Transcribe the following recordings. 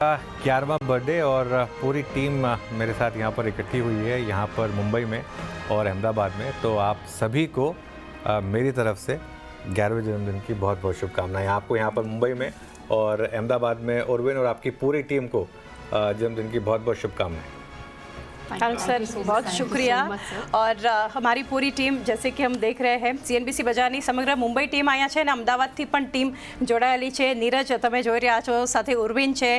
11वां birthday और पूरी team मेरे साथ यहाँ पर इकट्ठी हुई है, यहाँ पर मुंबई में और अहमदाबाद में। तो आप सभी को मेरी तरफ से 11वें जन्मदिन की बहुत बहुत शुभकामनाएं। आपको यहाँ पर मुंबई में और अहमदाबाद में उर्विन और आपकी पूरी टीम को जन्मदिन की बहुत बहुत शुभकामनाएं। सर बहुत शुक्रिया। और हमारी पूरी टीम जैसे कि हम देख रहे हैं CNBC બજારની સમગ્ર મુંબઈ ટીમ અહીંયા છે અને અમદાવાદથી પણ ટીમ જોડાયેલી છે। નીરજ તમે જોઈ રહ્યા છો, સાથે ઉર્વિન છે,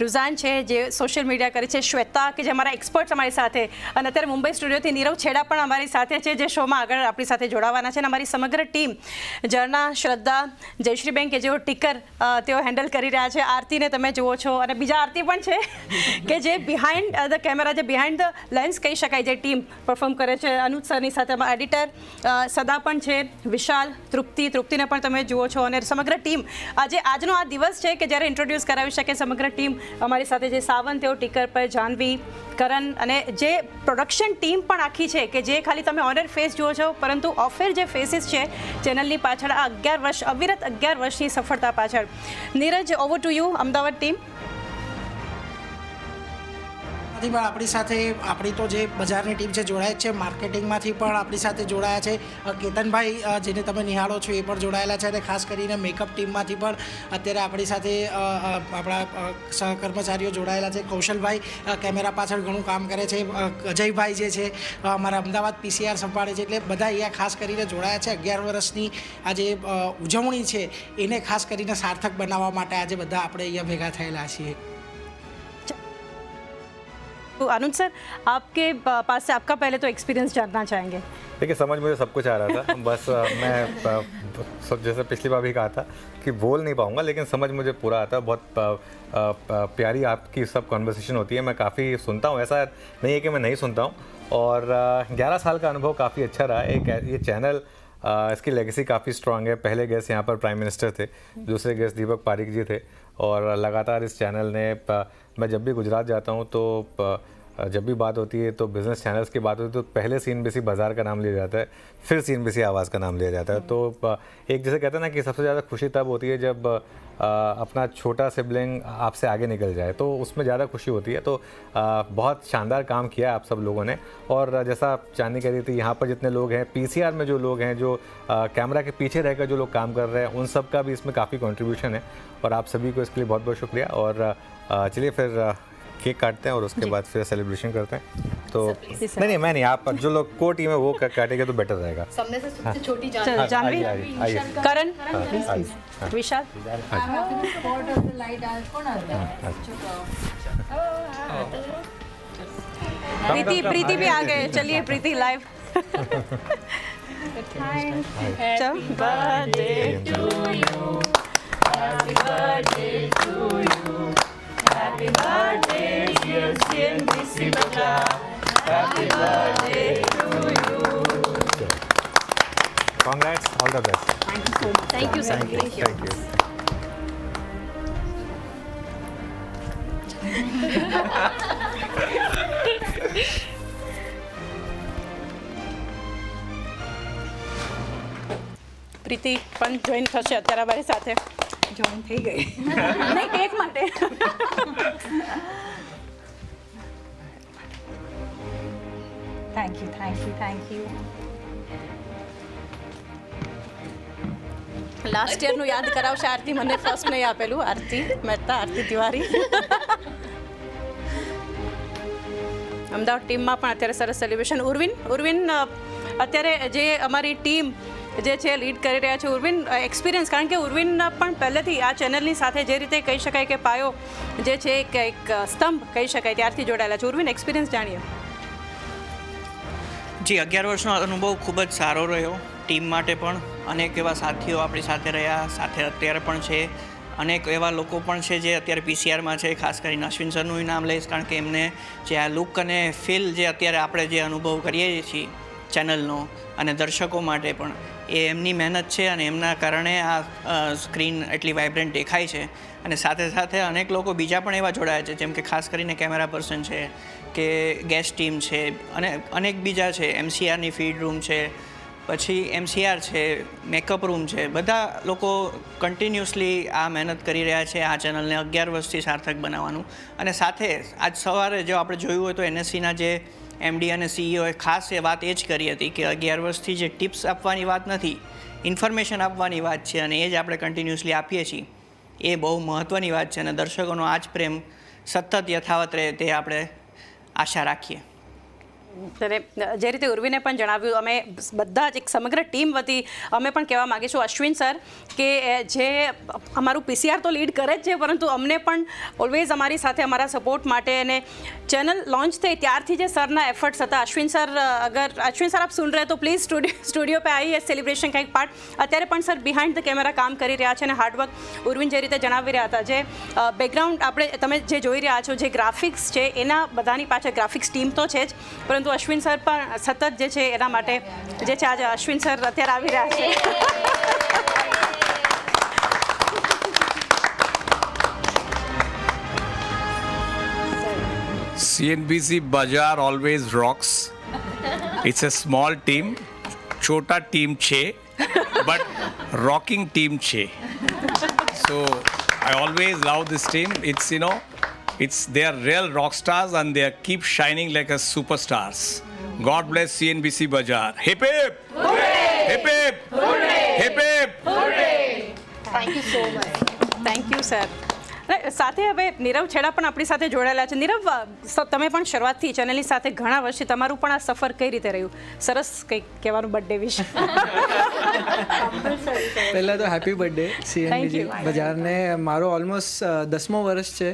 રુઝાન છે જે સોશિયલ મીડિયા કરે છે, શ્વેતા કે જે અમારા એક્સપર્ટ્સ અમારી સાથે, અને અત્યારે મુંબઈ સ્ટુડિયોથી નીરવ છેડા પણ અમારી સાથે છે જે શોમાં આગળ આપણી સાથે જોડાવાના છે। અને અમારી સમગ્ર ટીમ ઝરણા, શ્રદ્ધા, જયશ્રીબેન કે જેઓ ટીકર તેઓ હેન્ડલ કરી રહ્યા છે, આરતીને તમે જુઓ છો અને બીજા આરતી પણ છે કે જે બિહાઇન્ડ ધ કેમેરા, જે બિહાઇન્ડ લેન્સ કહી શકાય, જે ટીમ પરફોર્મ કરે છે। અનુજ સરની સાથે એડિટર સદા પણ છે, વિશાલ, તૃપ્તિને પણ તમે જુઓ છો અને સમગ્ર ટીમ આજનો આ દિવસ છે કે જ્યારે ઇન્ટ્રોડ્યુસ કરાવી શકે સમગ્ર ટીમ અમારી સાથે, જે સાવંત તેઓ ટીકર પર, જાહ્નવી, કરણ અને જે પ્રોડક્શન ટીમ પણ આખી છે કે જે ખાલી તમે ઓનર ફેસ જુઓ છો પરંતુ ઓફેર જે ફેસીસ છે ચેનલની પાછળ આ 11 વર્ષ અવિરત 11 વર્ષની સફળતા પાછળ। Neeraj, over to you, Ahmedabad team. પણ આપણી સાથે આપણી તો જે બજારની ટીમ છે જોડાય જ છે, માર્કેટિંગમાંથી પણ આપણી સાથે જોડાયા છે કેતનભાઈ જેને તમે નિહાળો છો એ પણ જોડાયેલા છે, અને ખાસ કરીને મેકઅપ ટીમમાંથી પણ અત્યારે આપણી સાથે આપણા સહકર્મચારીઓ જોડાયેલા છે। કૌશલભાઈ કેમેરા પાછળ ઘણું કામ કરે છે, અજયભાઈ જે છે અમારા અમદાવાદ PCR સંભાળે છે, એટલે બધા અહીંયા ખાસ કરીને જોડાયા છે। 11 વર્ષની આ જે ઉજવણી છે એને ખાસ કરીને સાર્થક બનાવવા માટે આજે બધા આપણે અહીંયા ભેગા થયેલા છીએ। तो अनुज सर, आपके पास से आपका पहले तो एक्सपीरियंस जानना चाहेंगे। देखिए, समझ मुझे सब कुछ आ रहा था, बस मैं जैसे पिछली बार भी कहा था कि बोल नहीं पाऊंगा लेकिन समझ मुझे पूरा आता है। बहुत प्यारी आपकी सब कॉन्वर्सेशन होती है, मैं काफ़ी सुनता हूँ, ऐसा नहीं है कि मैं नहीं सुनता हूँ। और 11 साल का अनुभव काफ़ी अच्छा रहा है। ये चैनल इसकी लेगेसी काफ़ी स्ट्रांग है। पहले गेस्ट यहाँ पर प्राइम मिनिस्टर थे, दूसरे गेस्ट दीपक पारेख जी थे, और लगातार इस चैनल ने मैं जब भी गुजरात जाता हूँ तो जब भी बात होती है तो बिज़नेस चैनल्स की बात होती है तो पहले CNBC बाज़ार का नाम लिया जाता है, फिर CNBC आवाज़ का नाम लिया जाता है। तो एक जैसे कहते हैं ना कि सबसे ज़्यादा खुशी तब होती है जब अपना छोटा सिबलिंग आपसे आगे निकल जाए, तो उसमें ज़्यादा खुशी होती है। तो बहुत शानदार काम किया आप सब लोगों ने। और जैसा चांदनी कह रही थी, यहाँ पर जितने लोग हैं, PCR में जो लोग हैं, जो कैमरा के पीछे रहकर जो लोग काम कर रहे हैं, उन सब का भी इसमें काफ़ी कंट्रीब्यूशन है, और आप सभी को इसके लिए बहुत बहुत शुक्रिया। और चलिए फिर केक काटते हैं और उसके बाद फिर सेलिब्रेशन करते हैं। तो नहीं, मैं नहीं, आप जो लोग को टीम है वो काटेंगे तो बेटर रहेगा। सबने से सबसे छोटी जाह्नवी, करण, विशाल, प्रीति भी आ गए। चलिए Preeti live. Birthday to you, happy birthday to you, happy birthday dear CNBC Bajar, happy birthday to you. Congrats, all the best. Thank you so much. Thank you sir. Thank you. પ્રીતિ પણ જોઈન થશે અત્યારે અમારી સાથે। જોઈન થઈ ગઈ નહીં, cake માટે। Thank you thank you thank you. Last યરનું યાદ કરાવશે આરતી, મને ફર્સ્ટ નહીં આપેલું, આરતી મહેતા, આરતી તિવારી। અમદાવાદ ટીમમાં પણ અત્યારે સરસ સેલિબ્રેશન। ઉર્વિન અત્યારે જે અમારી ટીમ જે છે લીડ કરી રહ્યા છે, ઉર્વિન એક્સપિરિયન્સ, કારણ કે ઉર્વિન પણ પહેલેથી આ ચેનલની સાથે જે રીતે કહી શકાય કે પાયો જે છે એક સ્તંભ કહી શકાય ત્યારથી જોડાયેલા છે। ઉર્વિન, એક્સપિરિયન્સ જાણીએ। જી, 11 વર્ષનો અનુભવ ખૂબ જ સારો રહ્યો ટીમ માટે પણ। અનેક એવા સાથીઓ આપણી સાથે રહ્યા, સાથે અત્યારે પણ છે। અનેક એવા લોકો પણ છે જે અત્યારે PCRમાં છે, ખાસ કરીને અશ્વિન સરનું નામ લઈશ, કારણ કે એમને જે આ લુક અને ફીલ જે અત્યારે આપણે જે અનુભવ કરીએ છીએ ચેનલનો અને દર્શકો માટે પણ, એ એમની મહેનત છે અને એમના કારણે આ સ્ક્રીન એટલી વાઇબ્રન્ટ દેખાય છે। અને સાથે સાથે અનેક લોકો બીજા પણ એવા જોડાયા છે, જેમ કે ખાસ કરીને કેમેરા પર્સન છે કે ગેસ્ટ ટીમ છે અને અનેક બીજા છે, MCRની ફીડ રૂમ છે, પછી MCR છે, મેકઅપ રૂમ છે, બધા લોકો કન્ટિન્યુઅસલી આ મહેનત કરી રહ્યા છે આ ચેનલને 11 વર્ષથી સાર્થક બનાવવાનું. અને સાથે આજ સવારે જો આપણે જોયું હોય તો NSCના જે MD અને CEOએ ખાસ એ વાત એ જ કરી હતી કે 11 વર્ષથી જે ટિપ્સ આપવાની વાત નથી, ઇન્ફોર્મેશન આપવાની વાત છે અને એ જ આપણે કન્ટિન્યુઅસલી આપીએ છીએ. એ બહુ મહત્ત્વની વાત છે અને દર્શકોનો આ જ પ્રેમ સતત યથાવત રહે તે આપણે આશા રાખીએ. ત્યારે જે રીતે ઉર્વીને પણ જણાવ્યું, અમે બધા જ એક સમગ્ર ટીમ વતી અમે પણ કહેવા માગીશું અશ્વિન સર કે જે અમારું PCR તો લીડ કરે જ છે, પરંતુ અમને પણ ઓલવેઝ અમારી સાથે અમારા સપોર્ટ માટે અને ચેનલ લોન્ચ થઈ ત્યારથી જે સરના એફર્ટ્સ હતા. અશ્વિન સર આપ સુન રહે તો પ્લીઝ સ્ટુડિયો पे આવીએ, સેલિબ્રેશન કંઈક પાર્ટ. અત્યારે પણ સર બિહાઇન્ડ ધ કેમેરા કામ કરી રહ્યા છે અને હાર્ડવર્ક ઉર્વિન જે રીતે જણાવી રહ્યા હતા, જે બેકગ્રાઉન્ડ આપણે તમે જે જોઈ રહ્યા છો, જે ગ્રાફિક્સ છે એના બધાની પાછળ ગ્રાફિક્સ ટીમ તો છે જ, પરંતુ અશ્વિન સર પણ સતત જે છે એના માટે જે છે આજે અશ્વિન સર અત્યારે આવી રહ્યા છે. CNBC Bazaar always rocks. It's a small team, chota team che, but rocking team che. So I always love this team. It's they are real rock stars and they keep shining like a superstars. God bless CNBC Bazaar. Hip hip! Hooray! Hip hip! Hooray! Hip hip! Hooray! Thank you so much. Thank you sir. સાથે હવે નીરવ છેડા પણ આપણી સાથે જોડાયેલા છે. નીરવ, તમે પણ શરૂઆતથી ચેનલની સાથે ઘણા વર્ષથી, તમારું પણ આ સફર કઈ રીતે રહ્યું? સરસ કંઈક કહેવાનું બર્થડે વિશે. પહેલાં તો હેપી બર્થડે CNBC બજારને. મારો ઓલમોસ્ટ 10મો વર્ષ છે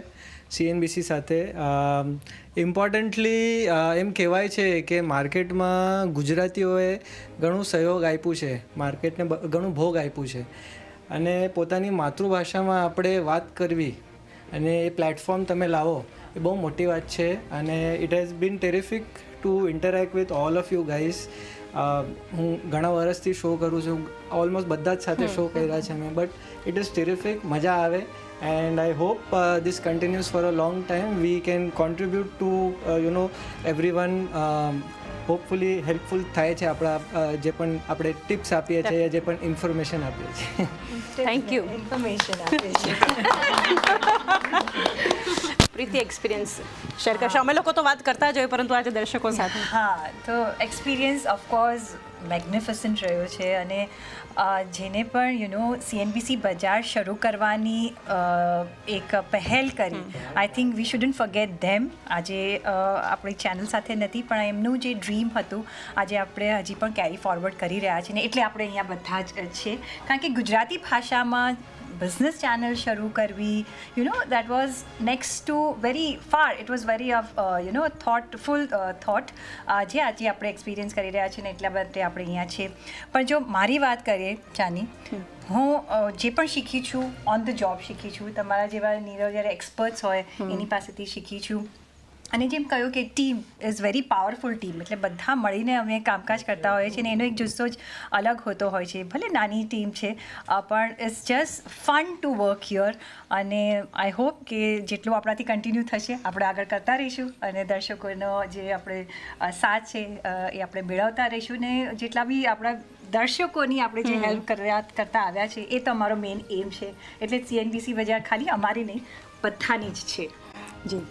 CNBC સાથે. ઇમ્પોર્ટન્ટલી એમ કહેવાય છે કે માર્કેટમાં ગુજરાતીઓએ ઘણું સહયોગ આપ્યું છે, માર્કેટને ઘણું ભોગ આપ્યું છે, અને પોતાની માતૃભાષામાં આપણે વાત કરવી અને એ પ્લેટફોર્મ તમે લાવો એ બહુ મોટી વાત છે. અને it has been terrific to interact with all of you guys. હું ઘણા વર્ષથી શો કરું છું, ઓલમોસ્ટ બધા જ સાથે શો કર્યા છે મેં, બટ ઇટ ઇઝ ટેરિફિક, મજા આવે. And I hope this continues for a long time. We can contribute to everyone. Hopefully helpful થાય છે આપણા જે પણ આપણે ટિપ્સ આપીએ છીએ, જે પણ ઇન્ફોર્મેશન આપીએ છીએ. Thank you. ઇન્ફોર્મેશન આપે છે. પ્રીતિ એક્સપિરિયન્સ શેર કરશો? અમે લોકો તો વાત કરતા જ હોય, પરંતુ આજે દર્શકો સાથે. હા, તો એક્સપિરિયન્સ ઓફકોર્સ મેગ્નિફિસન્ટ રહ્યો છે. અને જેને પણ CNBC બજાર શરૂ કરવાની એક પહેલ કરી, I think we shouldn't forget them. આજે આપણી ચેનલ સાથે નથી, પણ એમનું જે ડ્રીમ હતું આજે આપણે હજી પણ કેરી ફોરવર્ડ કરી રહ્યા છીએ ને, એટલે આપણે અહીંયા બધા જ છે. કારણ કે ગુજરાતી ભાષામાં બિઝનેસ ચેનલ શરૂ કરવી, that was next to very far. It was very thoughtful thought. જે આજે આપણે એક્સપિરિયન્સ કરી રહ્યા છીએ ને, એટલા માટે આપણે અહીંયા છીએ. પણ જો મારી વાત કરીએ ચાની, હું જે પણ શીખી છું ઓન ધ જોબ શીખી છું, તમારા જેવા નીરવ જ્યારે એક્સપર્ટ્સ હોય એની પાસેથી શીખી છું. અને જેમ કહ્યું કે team is very powerful team, એટલે બધા મળીને અમે કામકાજ કરતા હોઈએ છીએ અને એનો એક જુસ્સો જ અલગ હોતો હોય છે. ભલે નાની ટીમ છે, પણ it's just fun to work here. અને આઈ હોપ કે જેટલું આપણાથી કન્ટિન્યુ થશે આપણે આગળ કરતા રહીશું અને દર્શકોનો જે આપણે સાથ છે એ આપણે મેળવતા રહીશું. ને જેટલા બી આપણા દર્શકોની આપણે જે હેલ્પ કરતા આવ્યા છે એ તો અમારો મેઇન એમ છે. એટલે CNBC બજાર ખાલી અમારી નહીં, બધાની જ છે. જી.